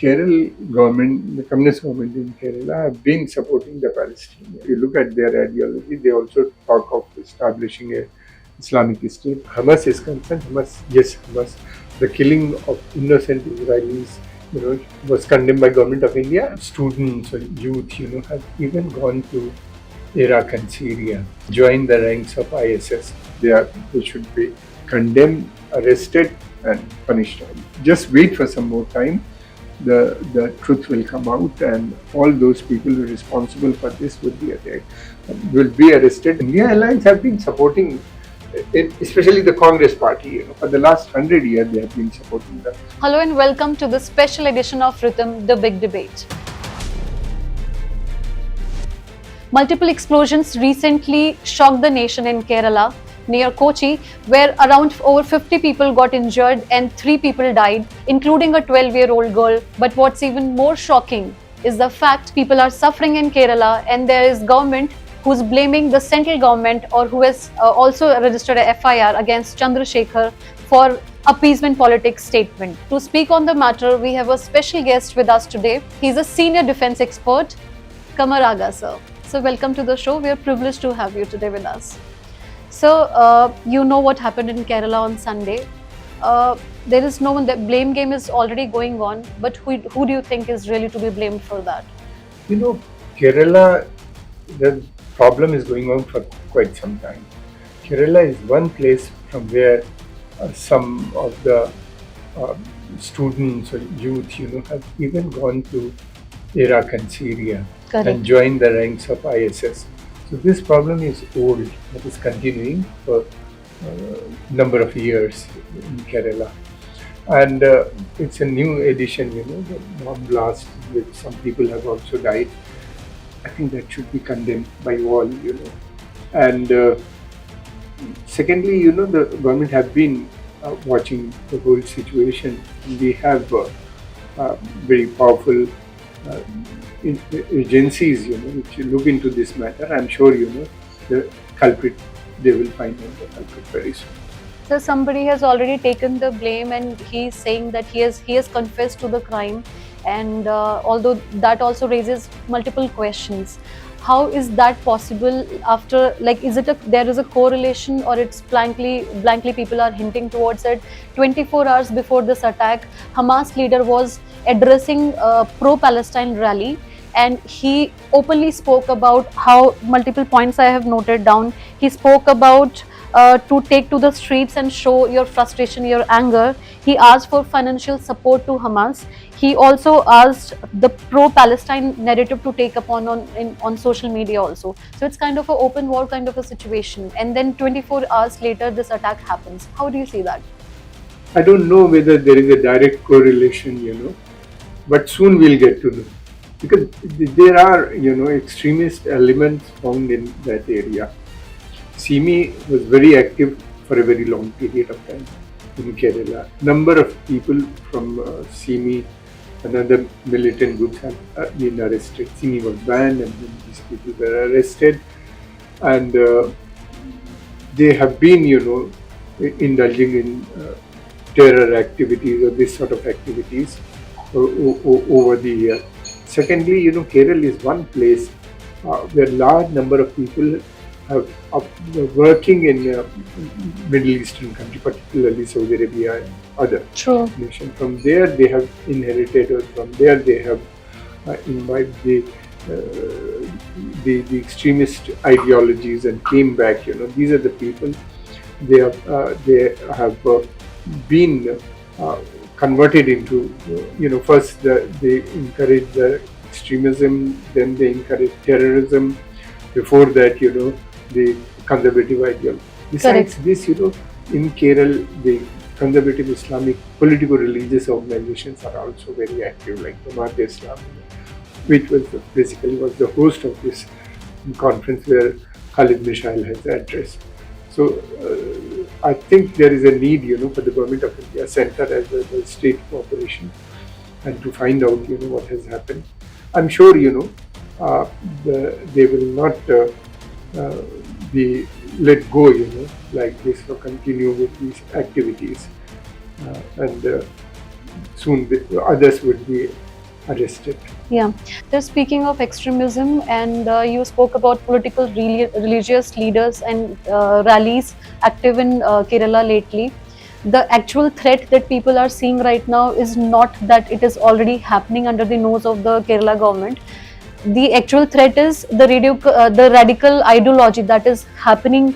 Kerala government, the communist government in Kerala, have been supporting the Palestinians. If you look at their ideology, they also talk of establishing a Islamic state. Hamas is concerned. Hamas. The killing of innocent Israelis, was condemned by government of India. Students or youth, have even gone to Iraq and Syria, joined the ranks of ISS. They should be condemned, arrested, and punished. Just wait for some more time. The truth will come out, and all those people who are responsible for this will be arrested. India Alliance have been supporting it, especially the Congress Party. For the last 100 years, they have been supporting them. Hello and welcome to the special edition of Ritam, the big debate. Multiple explosions recently shocked the nation in Kerala, near Kochi, where around over 50 people got injured and 3 people died, including a 12-year-old girl. But what's even more shocking is the fact people are suffering in Kerala, and there is government who's blaming the central government, or who has also registered a FIR against Chandrasekhar for appeasement politics statement. To speak on the matter, we have a special guest with us today. He's a senior defense expert, Qamar Agha, sir. So welcome to the show. We are privileged to have you today with us. So, you know what happened in Kerala on Sunday. There is no one, the blame game is already going on, but who do you think is really to be blamed for that? Kerala, the problem is going on for quite some time. Kerala is one place from where some of the students or youth, have even gone to Iraq and Syria. Correct. And joined the ranks of ISS. So this problem is old, but is continuing for a number of years in Kerala. And it's a new addition, the bomb blast, which some people have also died. I think that should be condemned by all, And secondly, the government have been watching the whole situation. We have very powerful agencies, which look into this matter. I'm sure, the culprit, they will find out the culprit very soon. So somebody has already taken the blame, and he's saying that he has confessed to the crime. And although that also raises multiple questions, how is that possible? After, is it there is a correlation, or it's blankly people are hinting towards it? 24 hours before this attack, Hamas leader was addressing a pro-Palestine rally, and he openly spoke about how multiple points I have noted down. He spoke about to take to the streets and show your frustration, your anger. He asked for financial support to Hamas. He also asked the pro-Palestine narrative to take up on social media also. So it's kind of an open war kind of a situation. And then 24 hours later, this attack happens. How do you see that? I don't know whether there is a direct correlation, but soon we'll get to know. Because there are, extremist elements found in that area. Simi was very active for a very long period of time in Kerala. Number of people from Simi and other militant groups have been arrested. Simi was banned, and then these people were arrested, and they have been, indulging in terror activities or this sort of activities over the year. Secondly, Kerala is one place where large number of people have working in Middle Eastern country, particularly Saudi Arabia and other nations. From there they have inherited, or from there they have imbibed the extremist ideologies and came back. These are the people. They have been converted into, first they encourage the extremism, then they encourage terrorism. Before that, the conservative ideology. Besides this, in Kerala, the conservative Islamic political-religious organizations are also very active, like Jamaat Islam, which was the host of this conference where Khalid Mishail has addressed. So I think there is a need, for the government of India, center as well as state cooperation, and to find out, what has happened. I'm sure, they will not be let go, like this, or continue with these activities, and soon others would be arrested. Yeah. So speaking of extremism, and you spoke about political religious leaders and rallies active in Kerala lately. The actual threat that people are seeing right now is not that it is already happening under the nose of the Kerala government. The actual threat is the radical ideology that is happening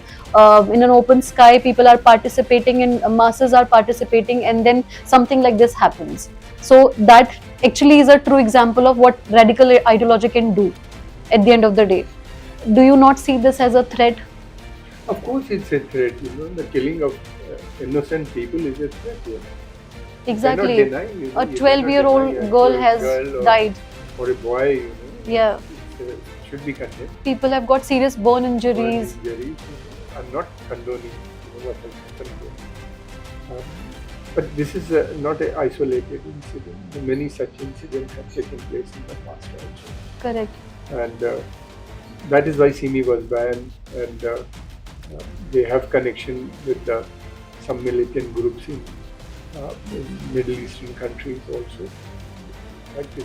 in an open sky. People are participating, and masses are participating, and then something like this happens. So that actually is a true example of what radical ideology can do at the end of the day. Do you not see this as a threat? Of course, it's a threat. The killing of innocent people is a threat. You cannot Exactly. deny. A You cannot deny 12-year-old girl a has girl died. or a boy. Yeah. It should be condemned. People have got serious burn Burn injuries. injuries. I'm not condoning what has happened there. But this is not an isolated incident. Many such incidents have taken place in the past also. Correct. And that is why Simi was banned, and they have connection with some militant groups in Middle Eastern countries also. That is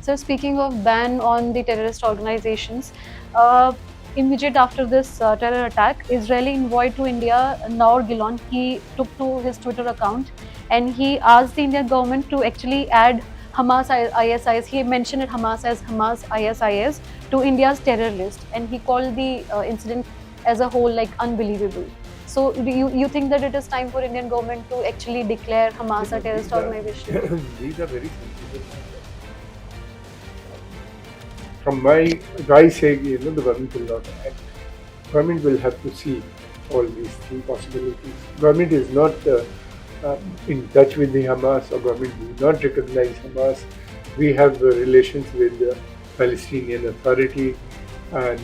So speaking of ban on the terrorist organizations, uh, immediate after this terror attack, Israeli envoy to India, Naor Gilon, he took to his Twitter account and he asked the Indian government to actually add Hamas ISIS. He mentioned it Hamas as Hamas ISIS to India's terror list, and he called the incident as a whole like unbelievable. So do you think that it is time for Indian government to actually declare Hamas a terrorist organization? these are very sensitive matters. From my, I say, the government will not act. Government will have to see all these three possibilities. Government is not in touch with the Hamas, or government do not recognize Hamas. We have relations with the Palestinian Authority, and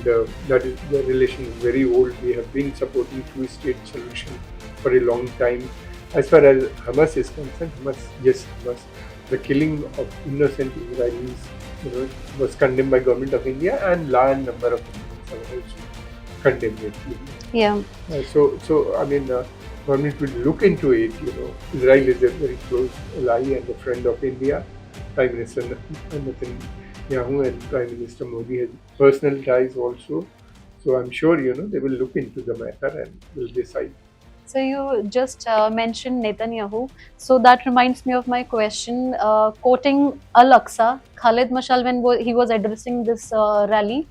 that is, the relation is very old. We have been supporting two-state solution for a long time. As far as Hamas is concerned, Hamas. The killing of innocent Israelis, was condemned by government of India, and large number of Indians have also condemned it. Yeah. So I mean, government will look into it. Israel is a very close ally and a friend of India. Prime Minister Netanyahu and Prime Minister Modi has personal ties also. So I'm sure they will look into the matter and will decide. So you just mentioned Netanyahu. So that reminds me of my question. Quoting Al-Aqsa, Khalid Mashal, when he was addressing this rally,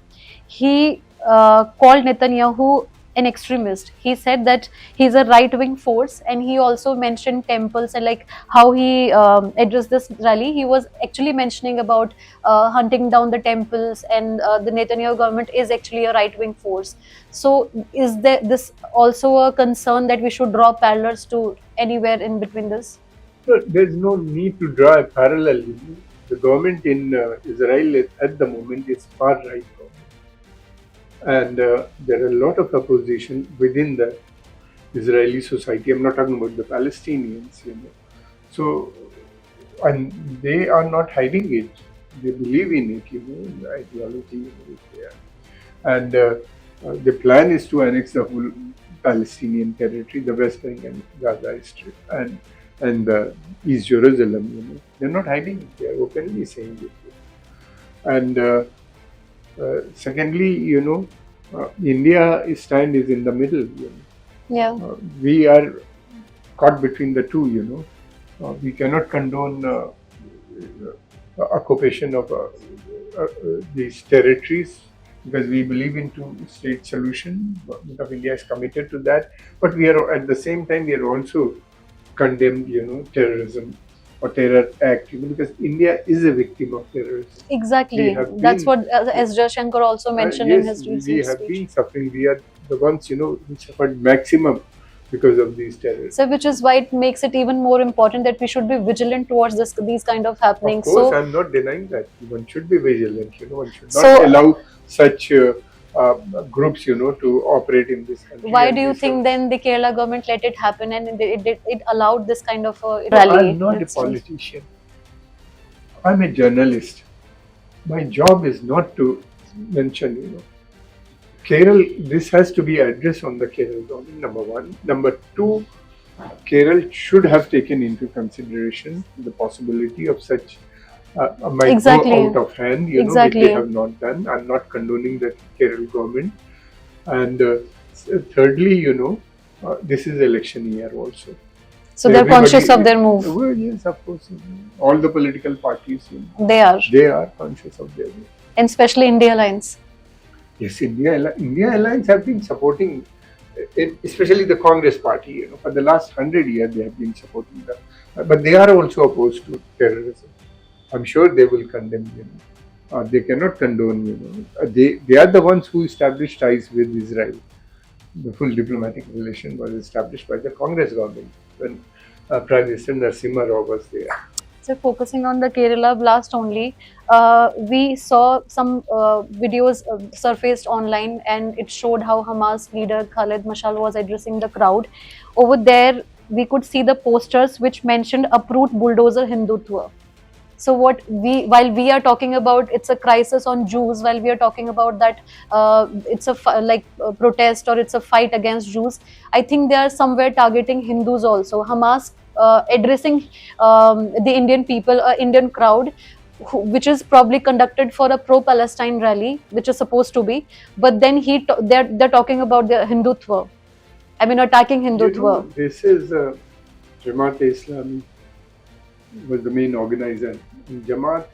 he called Netanyahu an extremist. He said that he's a right-wing force, and he also mentioned temples and like how he addressed this rally. He was actually mentioning about hunting down the temples, and the Netanyahu government is actually a right-wing force. So is there this also a concern that we should draw parallels to anywhere in between this? So there's no need to draw a parallel. The government in Israel at the moment is far right government, and there are a lot of opposition within the Israeli society. I'm not talking about the Palestinians. So, and they are not hiding it. They believe in it. The ideology is there, and the plan is to annex the whole Palestinian territory, the West Bank and Gaza Strip, and East Jerusalem. They're not hiding it; they are openly saying it. And secondly, India's stand is in the middle. Yeah. We are caught between the two. We cannot condone occupation of these territories, because we believe in two-state solution. Government of India is committed to that, but we are at the same time we are also condemned, terrorism or terror act, because India is a victim of terrorism. Exactly. That's what S. Jaishankar also mentioned in his Yes, recent we have speech. been suffering. We are the ones, who suffered maximum because of these terrorists. So, which is why it makes it even more important that we should be vigilant towards these kind of happenings. Of course, So, I'm not denying that. One should be vigilant. One should not So- allow such groups, to operate in this country. why and do you this think then the Kerala government let it happen and it allowed this kind of No, rally? I'm not a instance? politician. I'm a journalist. My job is not to mention, Kerala, this has to be addressed on the Kerala government, number one. Number two, Kerala should have taken into consideration the possibility of such might go Exactly. out of hand, which they Exactly. have not done. I'm not condoning the Kerala government. And thirdly, this is election year also. So So they're conscious of everybody, their move. well, yes, of course, all the political parties, They are, they are conscious of their move. and especially India Alliance. Yes, India Alliance have been supporting, especially the Congress party. For the last 100 years, they have been supporting them, but they are also opposed to terrorism. I'm sure they will condemn. They cannot condone. They are the ones who established ties with Israel. The full diplomatic relation was established by the Congress government when Prime Minister Narasimha Rao was there. So focusing on the Kerala blast only, we saw some videos surfaced online, and it showed how Hamas leader Khaled Mashal was addressing the crowd. Over there, we could see the posters which mentioned "Uproot Bulldozer Hindutva." So what we, while we are talking about it's a crisis on Jews, while we are talking about that it's a protest or it's a fight against Jews, I think they are somewhere targeting Hindus also. Hamas addressing the Indian people, Indian crowd, which is probably conducted for a pro-Palestine rally, which is supposed to be, but then they're talking about the Hindutva. I mean, attacking Hindutva. This is Jamaat Islami was the main organizer. And Jamaat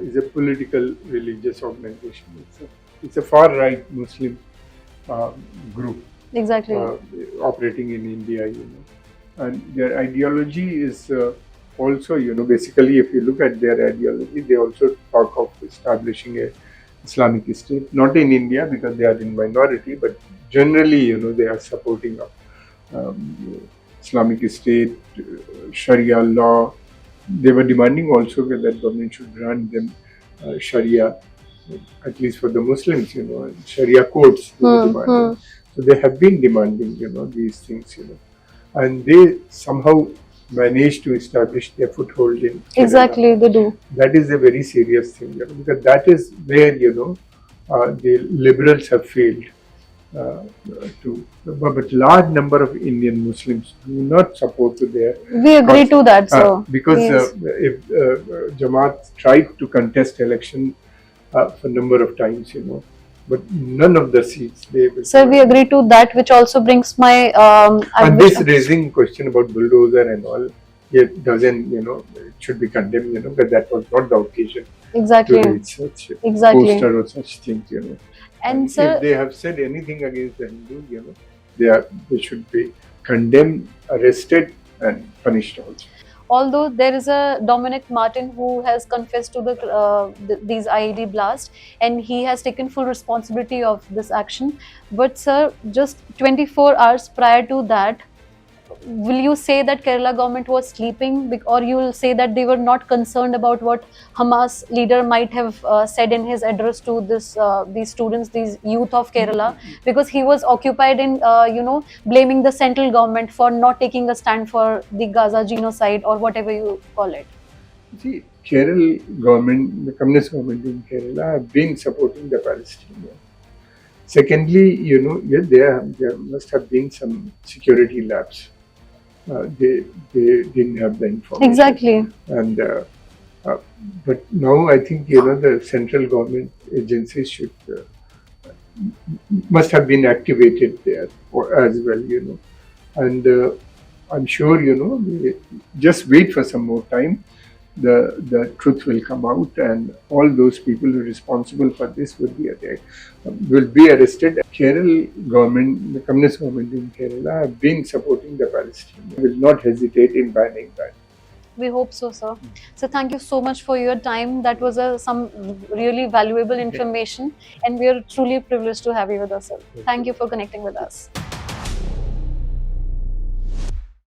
is a political religious organization. It's a far right Muslim group Exactly. operating in India, and their ideology is also, basically, if you look at their ideology, they also talk of establishing a Islamic state, not in India because they are in minority, but generally, they are supporting Islamic state, Sharia law. They were demanding also that government should grant them Sharia, at least for the Muslims, and Sharia courts. They were demanding. So they have been demanding, these things, and they somehow managed to establish their foothold in Kerala. Exactly, they do. That is a very serious thing, because that is where the liberals have failed. But large number of Indian Muslims do not support their. We agree to that, sir. Because Yes. if Jamaat tried to contest election for number of times, but none of the seats they will. Sir, we agree to that, which also brings my And this raising question about bulldozer and all, it doesn't, it should be condemned, but that was not the occasion exactly. to raise such Exactly. poster or such things, And sir, if they have said anything against the Hindu, they should be condemned, arrested, and punished also. although there is a Dominic Martin who has confessed to these IED blast, and he has taken full responsibility of this action. But sir, just 24 hours prior to that, will you say that Kerala government was sleeping, or you will say that they were not concerned about what Hamas leader might have said in his address to these students, these youth of Kerala, because he was occupied in blaming the central government for not taking a stand for the Gaza genocide or whatever you call it. See, Kerala government, the communist government in Kerala, have been supporting the Palestinians. Secondly, yeah, there must have been some security lapse. They didn't have the information. Exactly. And but now I think the central government agencies should must have been activated there as well. And I'm sure just wait for some more time. The truth will come out, and all those people who are responsible for this will be arrested. Kerala government, the communist government in Kerala, have been supporting the Palestinians. Will not hesitate in banning that. We hope so, sir. So thank you so much for your time. That was some really valuable information, and we are truly privileged to have you with us, sir. Thank you for connecting with us.